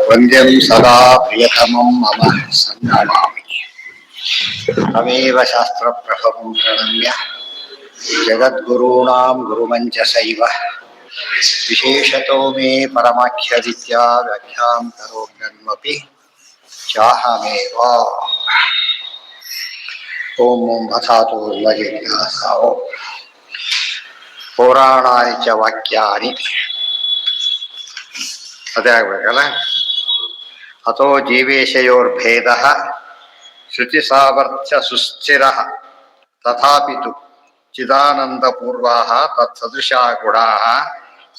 ವಂದ್ಯಂ ಸದಾ ಪ್ರಿಯತಮಂ ಮಮ ಸಂನಮಾಮಿ ತಮೇವ ಶಾಸ್ತ್ರಪ್ರಭವಂ ಪ್ರಣಮ್ಯ ಜಗದ್ಗುರುಣಾಂ ಗುರುಮಂಚಸೈವ ವಿಶೇಷತೋ ಮೇ ಪರಮಾಖ್ಯದಿತ್ಯಾ ವ್ಯಾಖ್ಯಾಂ ಕರೋಮ್ಯನ್ವಪಿ ಚಾಹಮೇವ. ಓಂ ಓಂ ಅಥಾತೋ ಜಿಜ್ಞಾಸೋ ಪೌರಾಣಾನಿ ಚ ವಾಕ್ಯಾನಿ. ಅದೇ ಆಗ್ಬೇಕಲ್ಲ. ಅಥೋ ಜೀವೇಶಯೋರ್ಭೇದ ಶ್ರುತಿ ಸಾಮರ್ಥ್ಯ ಸುಸ್ಥಿರ ತಥಾಪಿ ತು ಚಿದಾನಂದಪೂರ್ವಾಃ ತತ್ಸದೃಶಾ ಗುಣಾಃ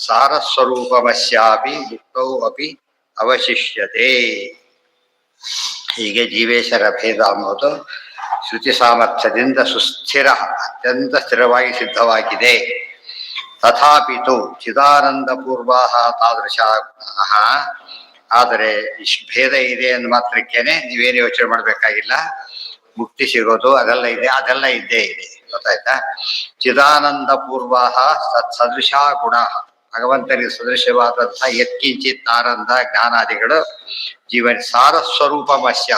ಸಾರಸ್ವರೂಪಮಸ್ಯಾಪಿ ಮುಕ್ತೌ ಅಪಿ ಅವಶಿಷ್ಯತೆ. ಹೀಗೆ ಜೀವೇಶರ ಭೇದ ಅನ್ನೋದು ಶ್ರುತಿ ಸಾಮರ್ಥ್ಯದಿಂದ ಸುಸ್ಥಿರ, ಅತ್ಯಂತ ಸ್ಥಿರವಾಗಿ ಸಿದ್ಧವಾಗಿದೆ. ತಥಾಪಿ ತು ಚಿದಾನಂದಪೂರ್ವಾಃ ತಾದೃಶಾ ಗುಣಾಃ. ಆದರೆ ಇಷ್ಟು ಭೇದ ಇದೆ ಅಂದ ಮಾತ್ರಕ್ಕೇನೆ ನೀವೇನು ಯೋಚನೆ ಮಾಡಬೇಕಾಗಿಲ್ಲ. ಮುಕ್ತಿ ಸಿಗೋದು ಅದೆಲ್ಲ ಇದೆ, ಅದೆಲ್ಲ ಇದ್ದೇ ಇದೆ. ಗೊತ್ತಾಯ್ತಾ? ಚಿದಾನಂದ ಪೂರ್ವಾಹ ಸದೃಶಾ ಗುಣ, ಭಗವಂತನಿಗೆ ಸದೃಶವಾದಂತಹ ಯತ್ಕಿಂಚಿತ್ ಆನಂದ ಜ್ಞಾನಾದಿಗಳು ಜೀವನ ಸಾರಸ್ವರೂಪ ಮಸ್ಯ.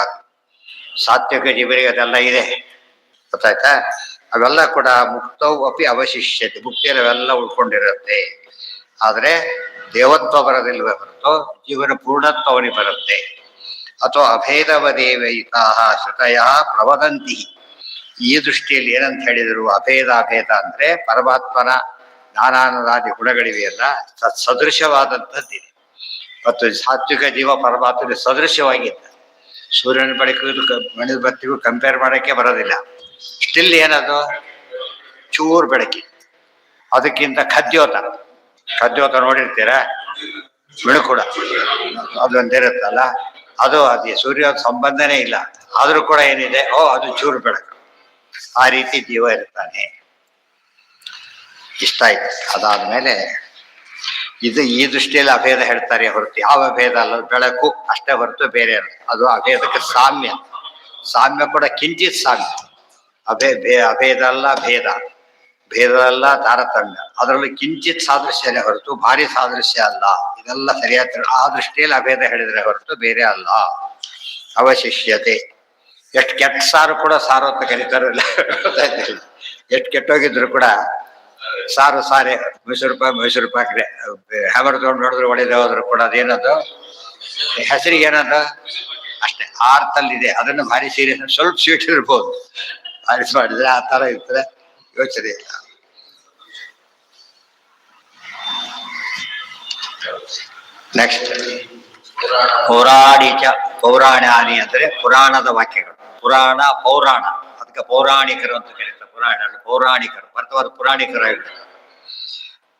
ಸಾತ್ವಿಕ ಜೀವನಿಗೆ ಅದೆಲ್ಲ ಇದೆ. ಗೊತ್ತಾಯ್ತಾ? ಅವೆಲ್ಲ ಕೂಡ ಮುಕ್ತವು ಅಪಿ ಅವಶಿಷ್ಯತೆ, ಮುಕ್ತಿಯಲ್ಲಿ ಅವೆಲ್ಲ ಉಳ್ಕೊಂಡಿರುತ್ತೆ. ಆದರೆ ದೇವತ್ವ ಬರೋದಿಲ್ವೇ ಹೊರತು ಜೀವನ ಪೂರ್ಣತ್ವ ಅವನಿಗೆ ಬರುತ್ತೆ. ಅಥವಾ ಅಭೇದವದೇವೈತಾ ಶ್ರುತಯ ಪ್ರವದಂತಿ. ಈ ದೃಷ್ಟಿಯಲ್ಲಿ ಏನಂತ ಹೇಳಿದರು? ಅಭೇದ ಅಂದ್ರೆ ಪರಮಾತ್ಮನ ಜ್ಞಾನಾನಂದಾದಿ ಗುಣಗಳಿವೆಯಲ್ಲ, ಸದೃಶವಾದಂಥದ್ದಿದೆ. ಮತ್ತು ಸಾತ್ವಿಕ ಜೀವ ಪರಮಾತ್ಮನ ಸದೃಶವಾಗಿದ್ದ. ಸೂರ್ಯನ ಬೆಳಕಿಗೂ ಮಣಿದ ಬತ್ತಿಗೂ ಕಂಪೇರ್ ಮಾಡೋಕ್ಕೆ ಬರೋದಿಲ್ಲ. ಸ್ಟಿಲ್ ಏನದು? ಚೂರು ಬೆಳಕಿ. ಅದಕ್ಕಿಂತ ಖದ್ಯೋತ ನೋಡಿರ್ತೀರಾ? ಮಿಣುಕುಡ ಅದೊಂದಿರುತ್ತಲ್ಲ, ಅದು ಅದೇ ಸೂರ್ಯ ಸಂಬಂಧನೇ ಇಲ್ಲ. ಆದ್ರೂ ಕೂಡ ಏನಿದೆ? ಅದು ಚೂರು ಬೆಳಕು. ಆ ರೀತಿ ಜೀವ ಇರ್ತಾನೆ. ಇಷ್ಟ ಆಯ್ತು. ಅದಾದ್ಮೇಲೆ ಈ ದೃಷ್ಟಿಯಲ್ಲಿ ಅಭೇದ ಹೇಳ್ತಾರೆ ಹೊರತು ಯಾವ ಅಭೇದ ಅಲ್ಲ, ಬೆಳಕು ಅಷ್ಟೇ ಹೊರತು ಬೇರೆ ಅಲ್ಲ. ಅದು ಅಭೇದಕ್ಕೆ ಸಾಮ್ಯ ಕೂಡ ಕಿಂಚಿತ್ ಸಾಮ್ಯ. ಅಭೇದ ಅಲ್ಲ ಭೇದ ಅಲ್ಲ ತಾರತಮ್ಯ. ಅದರಲ್ಲಿ ಕಿಂಚಿತ್ ಸಾದೃಶ್ಯನೇ ಹೊರತು ಭಾರಿ ಸಾದೃಶ್ಯ ಅಲ್ಲ. ಇದೆಲ್ಲ ಸರಿಯಾದ ಆ ದೃಷ್ಟಿಯಲ್ಲಿ ಅಭೇದ ಹೇಳಿದ್ರೆ ಹೊರತು ಬೇರೆ ಅಲ್ಲ. ಅವಶಿಷ್ಯತೆ. ಎಷ್ಟು ಕೆಟ್ಟ ಸಾರು ಕೂಡ ಸಾರು ಅಂತ ಕರೀತಾರಲ್ಲ, ಎಷ್ಟು ಕೆಟ್ಟೋಗಿದ್ರು ಕೂಡ ಸಾರೆ ಮೈಸೂರು ಪಾಕ್ರೆ ಹ್ಯಾಮರ್ ತಗೊಂಡು ನೋಡಿದ್ರು ಹೊಡೆದೇ ಹೋದ್ರು ಕೂಡ ಅದೇನದು ಹೆಸರಿಗೆ ಏನದು ಅಷ್ಟೇ ಆರ್ತಲ್ಲಿದೆ. ಅದನ್ನು ಭಾರಿ ಸೀರಿಯಸ್, ಸ್ವಲ್ಪ ಸ್ವೀಟ್ ಇರ್ಬೋದು, ಭಾರಿ ಮಾಡಿದ್ರೆ ಆ ತರ ಇರ್ತಾರೆ. ಯೋಚನೆ ಇಲ್ಲ. ನೆಕ್ಸ್ಟ್ ಪೌರಾಣಾನಿ ಅಂದ್ರೆ ಪುರಾಣದ ವಾಕ್ಯಗಳು. ಪೌರಾಣ ಅದಕ್ಕೆ ಪೌರಾಣಿಕರು ಅಂತ ಕರೀತಾರೆ. ಪೌರಾಣಿಕರು ಅರ್ಥವಾದ ಪುರಾಣಿಕರಾಗಿರ್ತಾರೆ.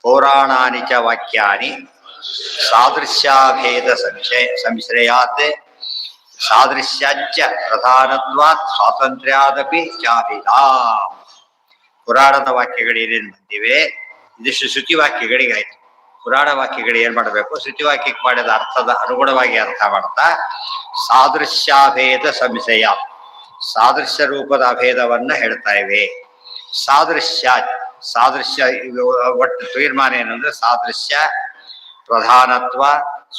ಪೌರಾಣಾನಿ ಚ ವಾಕ್ಯಾನಿ ಸಾದೃಶ್ಯಾಭೇದ ಸಂಶ್ರಯಾತ್ ಸಾದೃಶ್ಯಾಚ್ಚ ಪ್ರಧಾನತ್ವಾತ್ ಸ್ವಾತಂತ್ರ್ಯಾದಪಿ ಚಾಭಿಧಾ. ಪುರಾಣದ ವಾಕ್ಯಗಳು ಏನೇನು ಬಂದಿವೆ ಇದಿಷ್ಟು ಶ್ರುತಿ ವಾಕ್ಯಗಳಿಗಾಯ್ತು. ಪುರಾಣ ವಾಕ್ಯಗಳು ಏನ್ ಮಾಡಬೇಕು? ಶ್ರುತಿ ವಾಕ್ಯಕ್ಕೆ ಮಾಡಿದ ಅರ್ಥದ ಅನುಗುಣವಾಗಿ ಅರ್ಥ ಮಾಡ್ತಾ ಸಾದೃಶ್ಯಾಭೇದ ಸಂಶಯ, ಸಾದೃಶ್ಯ ರೂಪದ ಅಭೇದವನ್ನ ಹೇಳ್ತಾ ಇವೆ. ಸಾದೃಶ್ಯ ಒಟ್ಟು ತೀರ್ಮಾನ ಏನಂದ್ರೆ ಸಾದೃಶ್ಯ, ಪ್ರಧಾನತ್ವ,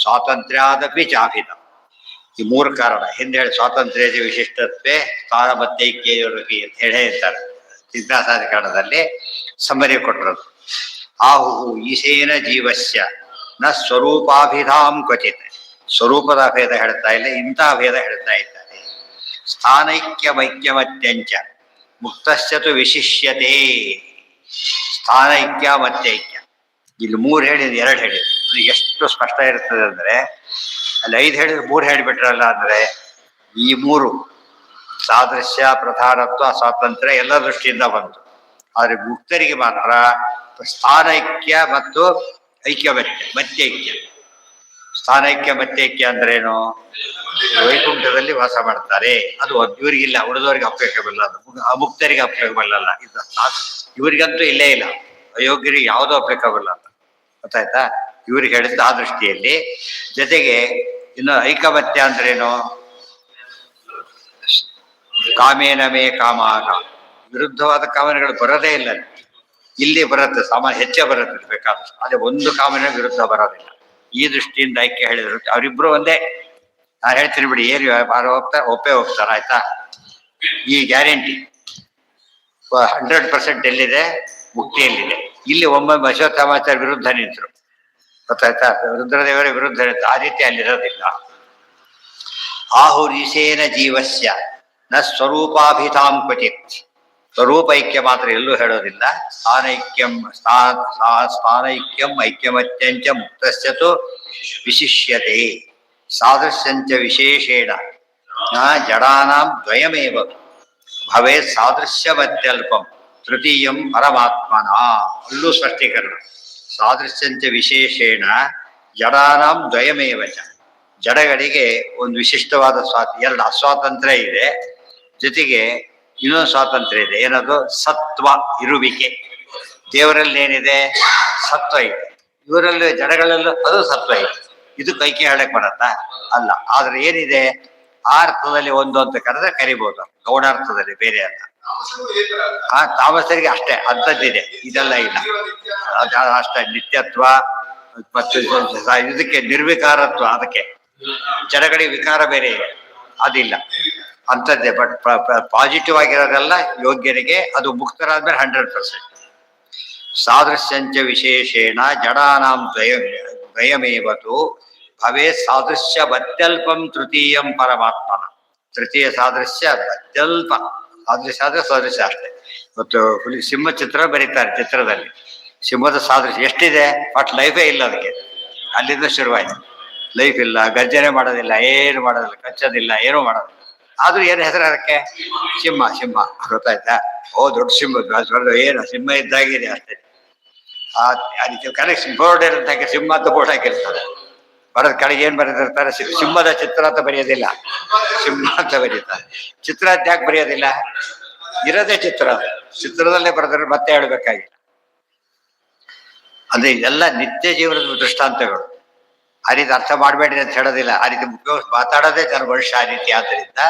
ಸ್ವಾತಂತ್ರ್ಯಾದಪಿ ಚಾಭಿದ. ಈ ಮೂರು ಕಾರಣ ಹಿಂದೆ ಹೇಳಿ. ಸ್ವಾತಂತ್ರ್ಯ ವಿಶಿಷ್ಟತ್ವೇ ಸ್ಥಾನಮತ್ತೈಕ್ಯಯೋಗಿ ಅಂತ ಹೇಳೇ ಇರ್ತಾರೆ. ಜಿಜ್ಞಾಸಾಧಿಕರಣದಲ್ಲಿ ಸಮ್ಮರಿ ಕೊಟ್ಟಿರೋದು. ಆಹು ಈಶೇನ ಜೀವಸ್ಯ ನ ಸ್ವರೂಪಾಭಿಧಾಂ ಕ್ವಚಿತ್. ಸ್ವರೂಪದ ಭೇದ ಹೇಳ್ತಾ ಇಲ್ಲ, ಇಂಥ ಭೇದ ಹೇಳ್ತಾ ಇದ್ದಾರೆ. ಸ್ಥಾನೈಕ್ಯಮೈಕ್ಯಮತ್ಯಂಚ ಮುಕ್ತಶ್ಚತು ವಿಶಿಷ್ಯತೆ. ಸ್ಥಾನೈಕ್ಯ ಮತ್ಯೈಕ್ಯ ಇಲ್ಲಿ 3 ಹೇಳಿದ್ರು, 2 ಹೇಳಿದ್ರು. ಎಷ್ಟು ಸ್ಪಷ್ಟ ಇರ್ತದೆ ಅಂದ್ರೆ ಅಲ್ಲಿ 5 ಹೇಳಿದ್ರು 3 ಹೇಳಿಬಿಟ್ರಲ್ಲ. ಅಂದ್ರೆ ಈ 3 ಸಾದೃಶ್ಯ, ಪ್ರಧಾನತ್ವ, ಸ್ವಾತಂತ್ರ್ಯ ಎಲ್ಲ ದೃಷ್ಟಿಯಿಂದ ಬಂತು. ಆದ್ರೆ ಮುಕ್ತರಿಗೆ ಮಾತ್ರ ಸ್ಥಾನೈಕ್ಯ ಮತ್ತು ಮತ್ಯೈಕ್ಯ. ಸ್ಥಾನೈಕ್ಯ ಮತ್ಯೈಕ್ಯ ಅಂದ್ರೇನು? ವೈಕುಂಠದಲ್ಲಿ ವಾಸ ಮಾಡ್ತಾರೆ, ಅದು ಇವರಿಗಿಲ್ಲ, ಉಳಿದವರಿಗೆ ಅಪ್ಲಿಕಬಲ್. ಅದು ಅಮುಕ್ತರಿಗೆ ಅಪ್ಲಿಕಬಲ್ ಅಲ್ಲ. ಇವರಿಗಂತೂ ಇಲ್ಲೇ ಇಲ್ಲ. ಅಯೋಗ್ಯರಿಗೆ ಯಾವುದೋ ಅಪ್ಲಿಕಬಲ್ ಅಲ್ಲ. ಗೊತ್ತಾಯ್ತಾ? ಇವ್ರಿಗೆ ಹೇಳಿದ್ದ ಆ ದೃಷ್ಟಿಯಲ್ಲಿ. ಜೊತೆಗೆ ಇನ್ನು ಐಕಮತ್ಯ ಅಂದ್ರೇನು? ಕಾಮೇನ ಮೇ ಕಾಮಾಗ, ವಿರುದ್ಧವಾದ ಕಾಮನೆಗಳು ಬರೋದೇ ಇಲ್ಲ. ಇಲ್ಲಿ ಬರುತ್ತೆ, ಸಾಮಾನ್ಯ ಹೆಚ್ಚೇ ಬರುತ್ತೆ ಬೇಕಾದಷ್ಟು. ಅದೇ ಒಂದು ಕಾಮನೆ ವಿರುದ್ಧ ಬರೋದಿಲ್ಲ. ಈ ದೃಷ್ಟಿಯಿಂದ ಐಕ್ಯ ಹೇಳಿದ್ರು. ಅವರಿಬ್ರು ಒಂದೇ. ನಾನು ಹೇಳ್ತೀನಿ ಬಿಡಿ, ಏನು ವ್ಯಾಪಾರ ಒಪ್ಪೇ ಹೋಗ್ತಾರ, ಆಯ್ತಾ? ಈ ಗ್ಯಾರಂಟಿ 100% ಎಲ್ಲಿದೆ? ಮುಕ್ತಿಯಲ್ಲಿದೆ. ಇಲ್ಲಿ ಒಮ್ಮೊಮ್ಮೆ ಅಶ್ವತ್ಥಾಮಾಚಾರ್ಯ ವಿರುದ್ಧ ನಿಂತರು, ಗೊತ್ತಾಯ್ತಾ? ರುದ್ರದೇವರ ವಿರುದ್ಧ ನಿಂತು. ಆ ರೀತಿ ಅಲ್ಲಿರೋದಿಲ್ಲ. ಆಹುರೀಶೇನ ಜೀವಸ್ಯ ನ ಸ್ವರೂಪಾಭಿತಾಂ ಕ್ವಚಿತ್. ಸ್ವರೂಪೈಕ್ಯ ಮಾತ್ರ ಎಲ್ಲೂ ಹೇಳೋದಿಲ್ಲ. ಸ್ಥಾನೈಕ್ಯಂ ಐಕ್ಯಮತ್ಯಂಚ ಮುಕ್ತಸ್ಯತು ವಿಶಿಷ್ಯತೆ. ಸಾದೃಶ್ಯಂಚ ವಿಶೇಷೇಣ ಜಡಾನಾಂ ದ್ವಯಮೇವ ಭವೇತ್ ಸಾದೃಶ್ಯವತ್ಯಲ್ಪಂ ತೃತೀಯಂ ಪರಮಾತ್ಮನ. ಅಲ್ಲೂ ಸ್ಪಷ್ಟೀಕರಣ. ಸಾದೃಶ್ಯಂಚ ವಿಶೇಷೇಣ ಜಡಾನಾಂ ದ್ವಯಮೇವ ಚ. ಜಡಗಳಿಗೆ ಒಂದು ವಿಶಿಷ್ಟವಾದ ಎರಡು ಅಸ್ವಾತಂತ್ರ್ಯ ಇದೆ, ಜೊತೆಗೆ ಇನ್ನೊಂದು ಸ್ವಾತಂತ್ರ್ಯ ಇದೆ. ಏನದು? ಸತ್ವ, ಇರುವಿಕೆ. ದೇವರಲ್ಲಿ ಏನಿದೆ? ಸತ್ವ ಇದೆ. ಇವರಲ್ಲಿ ಜಡಗಳಲ್ಲೂ ಅದು ಸತ್ವ ಇದೆ. ಇದು ಕೈಕೆ ಹೇಳಕ್ ಬರತ್ತಾ? ಅಲ್ಲ. ಆದ್ರೆ ಏನಿದೆ? ಆ ಅರ್ಥದಲ್ಲಿ ಒಂದು ಅಂತ ಕರೆದ್ರೆ ಕರಿಬಹುದು, ಗೌಣಾರ್ಥದಲ್ಲಿ ಬೇರೆ ಅಲ್ಲ. ಆ ತಾಮಸರಿಗೆ ಅಷ್ಟೇ ಅಂಥದ್ದಿದೆ, ಇದೆಲ್ಲ ಇಲ್ಲ. ಅಷ್ಟೇ ನಿತ್ಯತ್ವ ಮತ್ತು ಇದಕ್ಕೆ ನಿರ್ವಿಕಾರತ್ವ. ಅದಕ್ಕೆ ಜಡಗಳಿಗೆ ವಿಕಾರ ಬೇರೆ ಇದೆ, ಅದಿಲ್ಲ. ಅಂಥದ್ದೇ. ಬಟ್ ಪಾಸಿಟಿವ್ ಆಗಿರೋದೆಲ್ಲ ಯೋಗ್ಯರಿಗೆ, ಅದು ಮುಕ್ತರಾದ್ಮೇಲೆ 100%. ಸಾದೃಶ್ಯಂಚ ವಿಶೇಷೇಣ ಜಡಾನಾಂ ದ್ವಯಮೇವತು ಭವೇ ಸಾದೃಶ್ಯವತ್ಯಲ್ಪಂ ತೃತೀಯಂ ಪರಮಾತ್ಮನ. ತೃತೀಯ ಸಾದೃಶ್ಯ ಅತ್ಯಲ್ಪ. ಸಾದೃಶ್ಯ ಆದ್ರೆ ಸಾದೃಶ್ಯ ಅಷ್ಟೇ. ಮತ್ತು ಸಿಂಹ ಚಿತ್ರ ಬರೀತಾರೆ, ಚಿತ್ರದಲ್ಲಿ ಸಿಂಹದ ಸಾದೃಶ್ಯ ಎಷ್ಟಿದೆ, ಬಟ್ ಲೈಫೇ ಇಲ್ಲ ಅದಕ್ಕೆ. ಅಲ್ಲಿಂದ ಶುರುವಾಯ್ತು. ಲೈಫ್ ಇಲ್ಲ, ಗರ್ಜನೆ ಮಾಡೋದಿಲ್ಲ, ಏನು ಮಾಡೋದಿಲ್ಲ, ಕಚ್ಚೋದಿಲ್ಲ, ಏನೂ ಮಾಡೋದಿಲ್ಲ. ಆದ್ರೂ ಏನು ಹೆಸರು ಅದಕ್ಕೆ? ಸಿಂಹ. ಸಿಂಹ, ಗೊತ್ತಾಯ್ತಾ? ದೊಡ್ಡ ಸಿಂಹ, ಏನು ಸಿಂಹ ಇದ್ದಾಗಿದೆ ಅಷ್ಟೇ. ಆ ರೀತಿ ಕರೆಕ್ಟ್ ಬೋರ್ಡ್ ಇರುತ್ತೆ, ಸಿಂಹ ಅಂತ ಬೋರ್ಡ್ ಹಾಕಿರ್ತಾರೆ. ಬರೋದ್ ಕೆಳಗೆ ಏನ್ ಬರೆದಿರ್ತಾರೆ? ಸಿಂಹದ ಚಿತ್ರ ಅಂತ ಬರೆಯೋದಿಲ್ಲ, ಸಿಂಹ ಅಂತ ಬರೀತಾರೆ. ಚಿತ್ರ ಅಂತ ಯಾಕೆ ಬರೆಯೋದಿಲ್ಲ? ಇರೋದೇ ಚಿತ್ರ, ಚಿತ್ರದಲ್ಲೇ ಬರೆದ್ರೆ ಮತ್ತೆ ಹೇಳ್ಬೇಕಾಗಿಲ್ಲ. ಅಂದ್ರೆ ಇದೆಲ್ಲ ನಿತ್ಯ ಜೀವನದ ದೃಷ್ಟಾಂತಗಳು. ಆ ರೀತಿ ಅರ್ಥ ಮಾಡಬೇಡ್ರಿ ಅಂತ ಹೇಳೋದಿಲ್ಲ. ಆ ರೀತಿ ಮಾತಾಡೋದೇ ಜನಗೊಳ್ಳ ಆ ರೀತಿ. ಆದ್ದರಿಂದ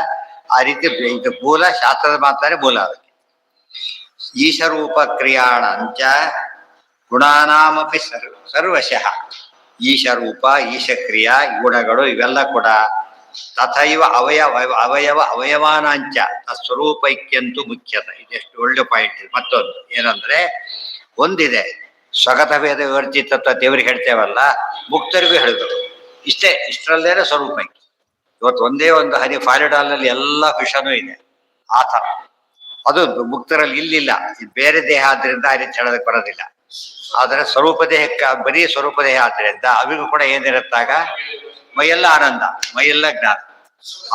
ಆ ರೀತಿ ಇದು ಮೂಲ, ಶಾಸ್ತ್ರದ ಮಾತಾಡಿ ಮೂಲ. ಅದಕ್ಕೆ ಈಶರೂಪ ಕ್ರಿಯಾಣ ಅಂಚ ಗುಣಾನಾಮಪಿ ಸರ್ವಶಃ. ಈಶರೂಪ, ಈಶಕ್ರಿಯಾ, ಗುಣಗಳು ಇವೆಲ್ಲ ಕೂಡ ತಥೈವ ಅವಯವಾನಾಂಚ ಸ್ವರೂಪೈಕ್ಯಂತೂ ಮುಖ್ಯತ. ಇದೆಷ್ಟು ಒಳ್ಳೆ ಪಾಯಿಂಟ್. ಮತ್ತೊಂದು ಏನಂದ್ರೆ, ಒಂದಿದೆ ಸ್ವಗತ ಭೇದ ವಿವರ್ಜಿತತ್ವ ದೇವರಿಗೆ ಹೇಳ್ತೇವಲ್ಲ, ಮುಕ್ತರಿಗೂ ಹೇಳಿದ್ರು ಇಷ್ಟೇ. ಇಷ್ಟರಲ್ಲೇನೆ ಸ್ವರೂಪೈಕ್ಯ. ಇವತ್ತು ಒಂದೇ ಒಂದು ಹನಿ ಫಾರಿಡಾಲ್ನಲ್ಲಿ ಎಲ್ಲ ವಿಷನೂ ಇದೆ, ಆ ಥರ. ಅದು ಮುಕ್ತರಲ್ಲಿ ಇಲ್ಲಿಲ್ಲ. ಇದು ಬೇರೆ ದೇಹ ಆದ್ರಿಂದ ಆ ರೀತಿ ಹೇಳೋದಕ್ಕೆ ಬರೋದಿಲ್ಲ. ಆದರೆ ಸ್ವರೂಪ ದೇಹಕ್ಕೆ, ಬರೀ ಸ್ವರೂಪ ದೇಹ ಆದ್ರಿಂದ ಅವಿಗೂ ಕೂಡ ಏನಿರುತ್ತಾಗ ಮೈಯೆಲ್ಲ ಆನಂದ, ಮೈಯೆಲ್ಲ ಜ್ಞಾನ.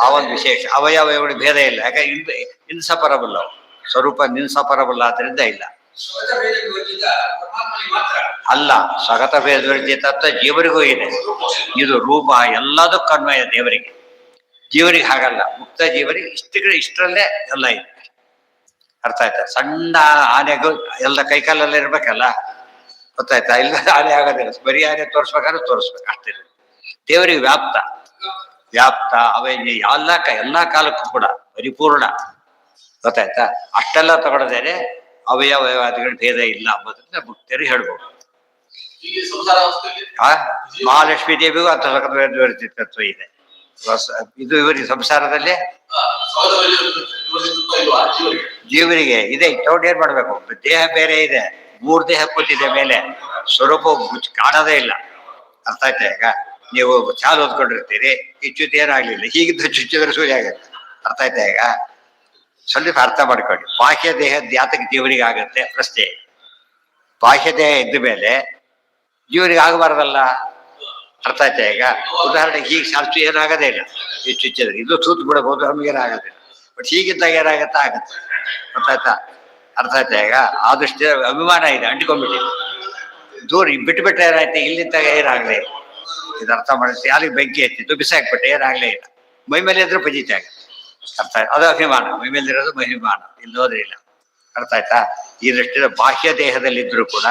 ಆ ಒಂದು ವಿಶೇಷ. ಅವಯವಗಳು ಭೇದ ಇಲ್ಲ, ಯಾಕಂದ್ರೆ ಇನ್ಸಪರಬಲ್ ಅವು. ಸ್ವರೂಪ ಇನ್ಸಪರಬಲ್ ಆದ್ರಿಂದ ಇಲ್ಲ. ಅಲ್ಲ, ಸ್ವಗತ ಭೇದ ತತ್ವ ಜೀವರಿಗೂ ಇದೆ. ಇದು ರೂಪ ಎಲ್ಲದಕ್ಕೂ ಅನ್ವಯ ದೇವರಿಗೆ. ಜೀವರಿಗೆ ಹಾಗಲ್ಲ. ಮುಕ್ತ ಜೀವರಿಗೆ ಇಷ್ಟರಲ್ಲೇ ಎಲ್ಲ ಇದೆ. ಅರ್ಥ ಆಯ್ತಾ? ಸಣ್ಣ ಆನೆಗೂ ಎಲ್ಲ ಕೈಕಾಲೆಲ್ಲ ಇರ್ಬೇಕಲ್ಲ, ಗೊತ್ತಾಯ್ತಾ? ಇಲ್ಲ ಆನೆ ಆಗೋದಿಲ್ಲ. ಬರೀ ಆನೆ ತೋರಿಸ್ಬೇಕಾದ್ರೆ ತೋರಿಸ್ಬೇಕು ಅಷ್ಟೇ. ದೇವರಿಗೆ ವ್ಯಾಪ್ತ ಎಲ್ಲಾ ಕಾಲಕ್ಕೂ ಕೂಡ ಪರಿಪೂರ್ಣ, ಗೊತ್ತಾಯ್ತಾ? ಅಷ್ಟೆಲ್ಲ ತಗೊಳ್ಳೋದೇನೆ ಅವಯವಾದಿಗಳ ಭೇದ ಇಲ್ಲ ಅಂಬೋದನ್ನ ಮುಕ್ತರಿಗೆ ಹೇಳ್ಬೋದು. ಮಹಾಲಕ್ಷ್ಮೀ ದೇವಿಗೂ ಅಂತ ತತ್ವ ಇದೆ. ಇದು ಇವರಿಗೆ ಸಂಸಾರದಲ್ಲಿ ಜೀವರಿಗೆ ಇದೆ. ತಗೊಂಡು ಏನ್ ಮಾಡ್ಬೇಕು? ದೇಹ ಬೇರೆ ಇದೆ, 3 ದೇಹ ಕೂತಿದೆ ಮೇಲೆ, ಸ್ವರೂಪ ಕಾಣೋದೇ ಇಲ್ಲ. ಅರ್ಥ ಆಯ್ತಾ? ಈಗ ನೀವು ಚಾಲು ಓದ್ಕೊಂಡಿರ್ತೀರಿ, ಚುಚ್ಚುತ್ತೆ ಏನಾಗ್ಲಿಲ್ಲ, ಹೀಗಿದ್ದು ಚುಚ್ಚಿದ್ರೆ ಸೂರ್ಯ ಆಗುತ್ತೆ. ಅರ್ಥ ಆಯ್ತಾ? ಈಗ ಸ್ವಲ್ಪ ಅರ್ಥ ಮಾಡ್ಕೊಳ್ಳಿ. ಬಾಹ್ಯ ದೇಹದ ಯಾತಕ್ಕೆ ಜೀವರಿಗೆ ಆಗತ್ತೆ ಪ್ರಶ್ನೆ. ಬಾಹ್ಯ ದೇಹ ಇದ್ದ ಮೇಲೆ ಜೀವರಿಗೆ ಆಗಬಾರ್ದಲ್ಲ. ಅರ್ಥ ಆಯ್ತಾ? ಈಗ ಉದಾಹರಣೆಗೆ ಹೀಗೆ ಶಾಸ್ತ್ರೀಯ ಏನಾಗದೇ ಇಲ್ಲ, ಈ ಚುಚ್ಚಿದ್ರೆ ಇದು ತೂತು ಬಿಡಬಹುದು, ನಮಗೇನಾಗೋದಿಲ್ಲ. ಬಟ್ ಹೀಗಿದ್ದಾಗ ಏನಾಗತ್ತಾ? ಆಗತ್ತೆ. ಗೊತ್ತಾಯ್ತಾ? ಅರ್ಥ ಆಯ್ತಾ? ಈಗ ಆದಷ್ಟು ಅಭಿಮಾನ ಇದೆ, ಅಂಟಿಕೊಂಡ್ಬಿಟ್ಟಿದೆ. ದೂರ ಬಿಟ್ಟುಬಿಟ್ರೆ ಏನಾಯ್ತು? ಇಲ್ಲಿದ್ದಾಗ ಏನಾಗ್ಲೇ ಇಲ್ಲ. ಇದು ಅರ್ಥ ಮಾಡಿಸಿ ಅಲ್ಲಿಗೆ ಬೆಂಕಿ ಎತ್ತಿತ್ತು, ಬಿಸಾಕ್ಬಿಟ್ಟೆ, ಏನಾಗ್ಲೇ ಇಲ್ಲ. ಮೈ ಮೇಲೆ ಇದ್ರೂ ಪಜಿತ ಆಗುತ್ತೆ. ಅರ್ಥ ಆಯ್ತು? ಅದು ಅಭಿಮಾನ. ಮೈ ಮೇಲಿರೋದು ಅಭಿಮಾನ, ಇಲ್ಲಿ ಹೋದ್ರೆ ಇಲ್ಲ. ಅರ್ಥ ಆಯ್ತಾ? ಈ ದೃಷ್ಟಿಯ ಬಾಹ್ಯ ದೇಹದಲ್ಲಿದ್ರು ಕೂಡ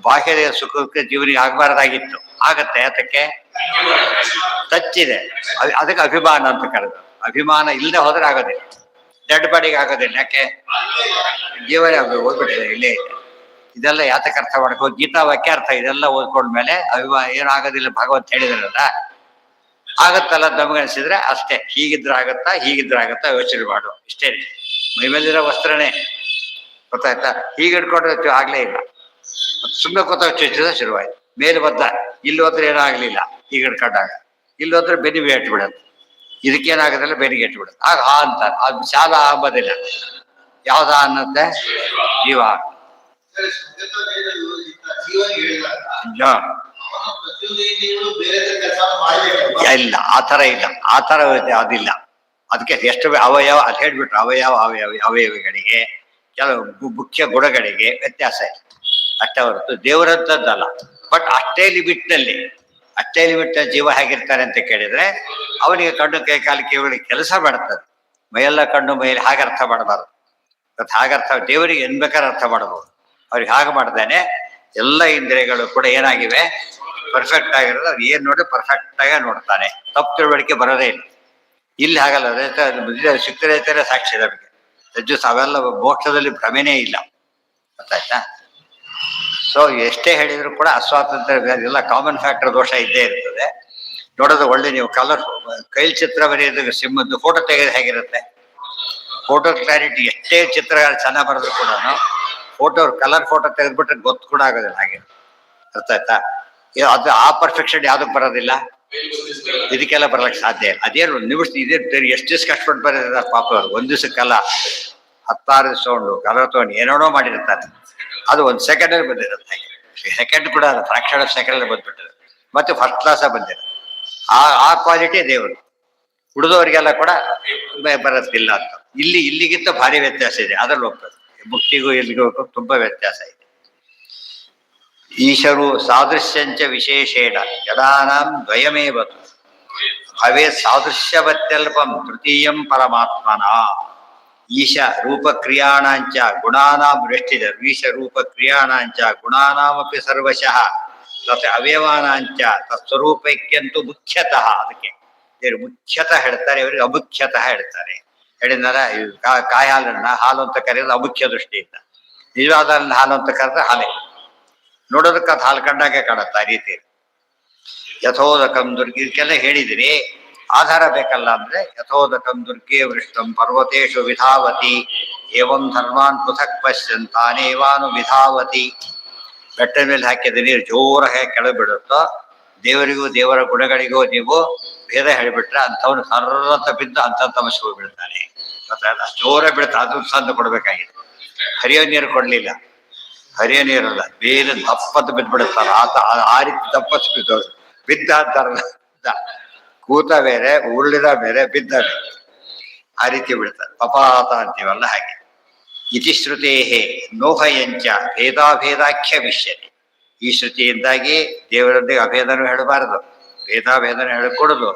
ಬಾಹ್ಯ ದೇಹ ಸುಖಕ್ಕೆ ಜೀವನಿಗೆ ಆಗಬಾರ್ದಾಗಿತ್ತು, ಆಗತ್ತೆ. ಅದಕ್ಕೆ ತಚ್ಚಿದೆ, ಅದಕ್ಕೆ ಅಭಿಮಾನ ಅಂತ ಕರೆದು. ಅಭಿಮಾನ ಇಲ್ಲದೆ ಹೋದ್ರೆ ಆಗೋದಿಲ್ಲ, ಡೆಡ್ ಬಾಡಿಗೆ ಆಗೋದಿಲ್ಲ. ಯಾಕೆ? ಜೀವನ ಓದ್ಬಿಟ್ಟಿದೆ, ಇಲ್ಲೇ ಇದೆ. ಇದೆಲ್ಲ ಯಾತಕ್ಕೆ ಅರ್ಥ ಮಾಡ್ಕೋ? ಗೀತಾ ವಾಕ್ಯ ಅರ್ಥ ಇದೆಲ್ಲ ಓದ್ಕೊಂಡ್ಮೇಲೆ ಏನಾಗೋದಿಲ್ಲ ಭಗವಂತ ಹೇಳಿದ್ರಲ್ಲ. ಆಗತ್ತಲ್ಲ ನಮಗನ್ಸಿದ್ರೆ ಅಷ್ಟೇ, ಹೀಗಿದ್ರೆ ಆಗತ್ತಾ ಹೀಗಿದ್ರೆ ಆಗತ್ತಾ ಯೋಚನೆ ಮಾಡು ಇಷ್ಟೇ. ಮೈಮೇಲಿರೋ ವಸ್ತ್ರನೇ ಗೊತ್ತಾಯ್ತಾ, ಹೀಗೆ ಹಿಡ್ಕೊಂಡು ಆಗ್ಲೇ ಇಲ್ಲ, ಸುಮ್ಮನೆ ಗೊತ್ತಾಗ ಶುರುವಾಯ್ತು. ಮೇಲೆ ಬದ್ದ, ಇಲ್ಲಿ ಹೋದ್ರೆ ಏನೂ ಆಗ್ಲಿಲ್ಲ, ಈಗ ಹಿಡ್ಕೊಂಡಾಗ ಇಲ್ಲಿ ಹೋದ್ರೆ ಬೆನ್ನಿಗೆ ಎಟ್ಬಿಡತ್ತೆ, ಇದಕ್ಕೇನಾಗೋದಿಲ್ಲ ಬೆನ್ನಿಗೆ ಎಟ್ಬಿಡುತ್ತೆ. ಆಗ ಹಾ ಅಂತ ಅದು ಶಾಲ ಅಂಬೋದಿಲ್ಲ. ಯಾವ್ದ ಅನ್ನತ್ತೆ? ಜೀವ. ಇಲ್ಲ ಆ ಥರ ಇಲ್ಲ, ಆ ಥರ ಅದಿಲ್ಲ. ಅದಕ್ಕೆ ಎಷ್ಟು ಅವಯವ ಅದು ಹೇಳ್ಬಿಟ್ರು, ಅವಯವಗಳಿಗೆ ಕೆಲವು ಮುಖ್ಯ ಗುಣಗಳಿಗೆ ವ್ಯತ್ಯಾಸ ಇದೆ ಅಷ್ಟೇ ಹೊರತು ದೇವರಂಥದ್ದಲ್ಲ. ಬಟ್ ಅಷ್ಟೇ ಲಿಮಿಟ್ನಲ್ಲಿ, ಅಷ್ಟೇ ಲಿಮಿಟ್ ಜೀವ ಹೇಗಿರ್ತಾರೆ ಅಂತ ಕೇಳಿದ್ರೆ, ಅವನಿಗೆ ಕಣ್ಣು ಕೈ ಕಾಲು ಕಿವಿಗಳಿಗೆ ಕೆಲಸ ಮಾಡ್ತದೆ. ಮೈಯೆಲ್ಲ ಕಣ್ಣು ಮೈಯಲ್ಲಿ ಹಾಗೆ ಅರ್ಥ ಮಾಡಬಾರ್ದು. ಮತ್ತು ಹಾಗರ್ಥ ದೇವರಿಗೆ ಏನ್ ಬೇಕಾದ್ರೆ ಅರ್ಥ ಮಾಡಬಹುದು. ಅವ್ರಿಗೆ ಹಾಗೆ ಮಾಡ್ದೇನೆ ಎಲ್ಲ ಇಂದ್ರಿಯಗಳು ಕೂಡ ಏನಾಗಿವೆ, ಪರ್ಫೆಕ್ಟ್ ಆಗಿರೋದು. ಅವ್ರು ಏನ್ ನೋಡಿ ಪರ್ಫೆಕ್ಟ್ ಆಗಿ ನೋಡ್ತಾನೆ, ತಪ್ಪು ತಿಳುವಳಿಕೆ ಬರೋದೇ ಇಲ್ಲ. ಇಲ್ಲಿ ಹಾಗಲ್ಲ, ಸಿಕ್ತರೈತಾರೆ ಸಾಕ್ಷಿ ನಮಗೆ ರಜ್ಜು ಅವೆಲ್ಲ ಮೋಕ್ಷದಲ್ಲಿ ಭ್ರಮೆನೇ ಇಲ್ಲ. ಗೊತ್ತಾಯ್ತಾ? ಸೊ ಎಷ್ಟೇ ಹೇಳಿದ್ರು ಕೂಡ ಅಸ್ವಾತಂತ್ರ್ಯ ಎಲ್ಲ ಕಾಮನ್ ಫ್ಯಾಕ್ಟರ್ ದೋಷ ಇದ್ದೇ ಇರ್ತದೆ. ನೋಡೋದು ಒಳ್ಳೆ, ನೀವು ಕಲರ್ ಕೈಲ್ ಚಿತ್ರ ಬರೆಯೋದು, ಸಿಂಹದ್ದು ಫೋಟೋ ತೆಗೆದು ಹೇಗಿರುತ್ತೆ, ಫೋಟೋ ಕ್ಲಾರಿಟಿ ಎಷ್ಟೇ ಚಿತ್ರಗಳು ಚೆನ್ನಾಗಿ ಬರೆದ್ರು ಕೂಡ ಫೋಟೋ ಕಲರ್ ಫೋಟೋ ತೆಗೆದ್ಬಿಟ್ರೆ ಗೊತ್ತು ಕೂಡ ಆಗೋದಿಲ್ಲ ಹಾಗೆ. ಅರ್ಥ ಆಯ್ತಾ? ಅದು ಆ ಪರ್ಫೆಕ್ಷನ್ ಯಾವ್ದಕ್ ಬರೋದಿಲ್ಲ, ಇದಕ್ಕೆಲ್ಲ ಬರ್ಲಿಕ್ಕೆ ಸಾಧ್ಯ ಇಲ್ಲ. ಅದೇನು ನಿಮಿಷ ಇದೇ ಎಷ್ಟು ದಿವ್ಸ ಕಷ್ಟಪಟ್ಟು ಬರೀತಾರೆ ಪಾಪ ಅವ್ರು. ಒಂದ್ ದಿವ್ಸಕ್ಕಲ್ಲ 16 ದಿವಸ ತಗೊಂಡು ಕಲರ್ ತಗೊಂಡು ಏನೇನೋ ಮಾಡಿರ್ತಾರೆ. ಅದು ಒಂದು ಸೆಕೆಂಡಲ್ಲಿ ಬಂದಿರುತ್ತೆ, ಹಾಗೆ ಸೆಕೆಂಡ್ ಕೂಡ ಅಲ್ಲ, ಫ್ರಾಕ್ಷನ್ ಆಫ್ ಸೆಕೆಂಡ್ ಬಂದ್ಬಿಟ್ಟಿದೆ. ಮತ್ತೆ ಫಸ್ಟ್ ಕ್ಲಾಸ್ ಬಂದಿದೆ. ಆ ಕ್ವಾಲಿಟಿ ದೇವರು. ಉಳಿದವರಿಗೆಲ್ಲ ಕೂಡ ಬರೋದಿಲ್ಲ ಅಂತ. ಇಲ್ಲಿಗಿಂತ ಭಾರಿ ವ್ಯತ್ಯಾಸ ಇದೆ. ಅದ್ರಲ್ಲಿ ಹೋಗ್ತದೆ, ಮುಕ್ತಿಗೂ ಇಲ್ಲಿಗೂ ತುಂಬಾ ವ್ಯತ್ಯಾಸ ಇದೆ. ಈಶರು ಸಾದೃಶ್ಯಂಚ ವಿಶೇಷೇಣ ಜಡಾನಾಂ ದ್ವಯಮೇವತು ಭವೇ ಸಾದೃಶ್ಯವತ್ಯಲ್ಪಂ ತೃತೀಯಂ ಪರಮಾತ್ಮನ. ಈಶ ರೂಪಕ್ರಿಯಾಣಾಂಚ ಗುಣಾನಾಂ ವೃಷ್ಟಿದ ಈಶ ರೂಪಕ್ರಿಯಾಣಾಂಚ ಗುಣಾನಾಮಪಿ ಸರ್ವಶಃ ತತ್ ಅವಯವಾನಾಂಚ ತತ್ಸ್ವರೂಪೈಕ್ಯಂತೂ ಮುಖ್ಯತಃ. ಅದಕ್ಕೆ ಇವರು ಮುಖ್ಯತಃ ಹೇಳ್ತಾರೆ, ಇವರಿಗೆ ಅಮುಖ್ಯತಃ ಹೇಳ್ತಾರೆ. ಹೇಳಿದಾರ ಕಾಯಿ ಹಾಲನ್ನ ಹಾಲು ಅಂತ ಕರೆಯೋದು ಅಮುಖ್ಯ ದೃಷ್ಟಿಯಿಂದ, ನಿಜವಾದ ಹಾಲು ಅಂತ ಕರೆದ್ರೆ ಹಾಲೆ. ನೋಡೋದಕ್ಕೆ ಅದು ಹಾಲು ಕಂಡಾಗೆ ಕಾಣುತ್ತೆ. ಆ ರೀತಿ ಯಥೋದಕಂ ದುರ್ಗಿ ಇದಕ್ಕೆಲ್ಲ ಹೇಳಿದಿರಿ. ಆಧಾರ ಬೇಕಲ್ಲ ಅಂದ್ರೆ ಯಥೋದಕಂ ದುರ್ಗೆ ವೃಷ್ಟಂ ಪರ್ವತೇಶು ವಿಧಾವತಿ ಏವಂ ಧರ್ಮಾನ್ ಪೃಥಕ್ ಪಶ್ಯನ್ ತಾನೇವಾನು ವಿಧಾವತಿ. ಬೆಟ್ಟದ ಮೇಲೆ ಹಾಕಿದ ನೀರು ಜೋರಾಗಿ ಕೆಳಗೆ ಬಿಡುತ್ತೋ, ದೇವರಿಗೂ ದೇವರ ಗುಣಗಳಿಗೂ ನೀವು ಭೇದ ಹೇಳಿಬಿಟ್ರೆ ಅಂಥವನು ಸರ್ರತ ಬಿದ್ದು ಅಂತ ತಮಸ್ಗೆ ಹೋಗ್ಬಿಡ್ತಾನೆ. ಮತ್ತೆ ಜೋರ ಬಿಡುತ್ತೆ, ಅದು ಸಂದ ಕೊಡ್ಬೇಕಾಗಿದೆ. ಹರಿಯೋ ನೀರು ಕೊಡ್ಲಿಲ್ಲ, ಹರಿಯೋ ನೀರಲ್ಲ, ಬೇರೆ ದಪ್ಪತ್ತು ಬಿದ್ದ್ಬಿಡುತ್ತಲ್ಲ ಆ ರೀತಿ ದಪ್ಪತ್ತು ಬಿದ್ದವ್ರು ಬಿದ್ದ ಅಂತಾರಲ್ಲ, ಕೂತ ಬೇರೆ ಉರುಳಿದ ಬೇರೆ ಬಿದ್ದ ಬೇರೆ, ಆ ರೀತಿ ಬಿಡ್ತಾರೆ. ಪಪಾತ ಅಂತೀವಲ್ಲ ಹಾಗೆ. ಇತಿ ಶ್ರುತೇಹೇ ನೋಹಯಂಚ ಭೇದಾಭೇದಾಖ್ಯ ವಿಷ್ಯತೆ. ಈ ಶ್ರುತಿಯಿಂದಾಗಿ ದೇವರೊಂದಿಗೆ ಅಭೇದನೂ ಹೇಳಬಾರದು, ಭೇದಾಭೇದನ ಹೇಳಿಕೊಡುದು,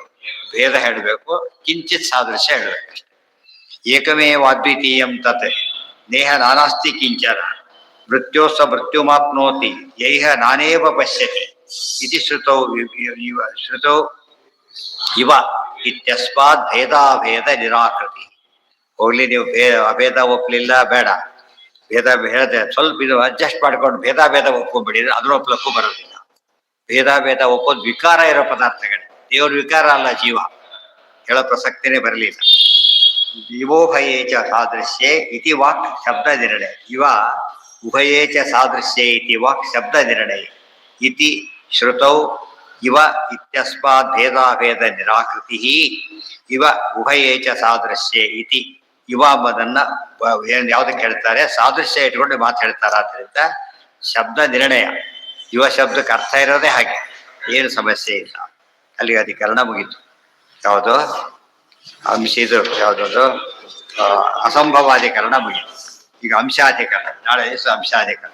ಭೇದ ಹೇಳಬೇಕು, ಕಿಂಚಿತ್ ಸಾದೃಶ್ಯ ಹೇಳಬೇಕಷ್ಟೆ. ಏಕಮೇವಾದ್ವಿತೀಯಂ ತತ್ ನೇಹ ನಾನಾಸ್ತಿ ಕಿಂಚನ ಮೃತ್ಯೋಸ್ಸ ಮೃತ್ಯುಮಾಪ್ನೋತಿ ಯೈಹ ನಾನೇವ ಪಶ್ಯತಿ ಇತಿ ಶ್ರುತೌ ಇವ ಇತ್ಯಸ್ಮಾತ್ ಭೇದಾಭೇದ ನಿರಾಕೃತಿ. ಹೋಗ್ಲಿ, ನೀವು ಅಭೇದ ಒಪ್ಪಲಿಲ್ಲ, ಬೇಡ, ಭೇದ ಹೇಳದೆ ಸ್ವಲ್ಪ ಇದು ಅಡ್ಜಸ್ಟ್ ಮಾಡ್ಕೊಂಡು ಭೇದಾಭೇದ ಒಪ್ಕೊಂಡ್ಬಿಡಿದ್ರೆ ಅದ್ರ ಒಪ್ಪಲಕ್ಕೂ ಬರೋದಿಲ್ಲ. ಭೇದಾಭೇದ ಒಪ್ಪೋದು ವಿಕಾರ ಇರೋ ಪದಾರ್ಥಗಳೇ, ದೇವ್ರ ವಿಕಾರ ಅಲ್ಲ, ಜೀವ ಹೇಳೋ ಪ್ರಸಕ್ತಿನೇ ಬರಲಿಲ್ಲ. ಜೀವೋಭಯೇಚ ಸಾದೃಶ್ಯೇ ಇತಿ ವಾಕ್ ಶಬ್ದ ನಿರ್ಣಯ. ಇವ ಉಭಯೇಚ ಸಾದೃಶ್ಯೇ ಇತಿ ವಾಕ್ ಶಬ್ದ ನಿರ್ಣಯ. ಇತಿ ಶ್ರುತೌ ಇವ ಇತ್ಯಸ್ಮಾತ್ ಭೇದಾಭೇದ ನಿರಾಕೃತಿ. ಇವ ಉಭಯೇಚ ಸಾದೃಶ್ಯೇ ಇತಿ. ಇವ ಎಂಬುದನ್ನ ಯಾವ್ದಕ್ಕೆ ಹೇಳ್ತಾರೆ, ಸಾದೃಶ್ಯ ಇಟ್ಕೊಂಡು ಮಾತು ಹೇಳ್ತಾರ. ಆದ್ದರಿಂದ ಶಬ್ದ ನಿರ್ಣಯ. ಯುವ ಶಬ್ದಕ್ಕೆ ಅರ್ಥ ಇರೋದೇ ಹಾಗೆ, ಏನು ಸಮಸ್ಯೆ ಇಲ್ಲ. ಅಲ್ಲಿಗೆ ಅಧಿಕರಣ ಮುಗೀತು. ಯಾವುದು ಅಂಶ, ಇದು ಯಾವುದದು ಅಸಂಭವಾಧಿಕರಣ ಮುಗೀತು. ಈಗ ಅಂಶಾಧಿಕರಣ, ನಾಳೆ ಅಂಶಾಧಿಕರಣ.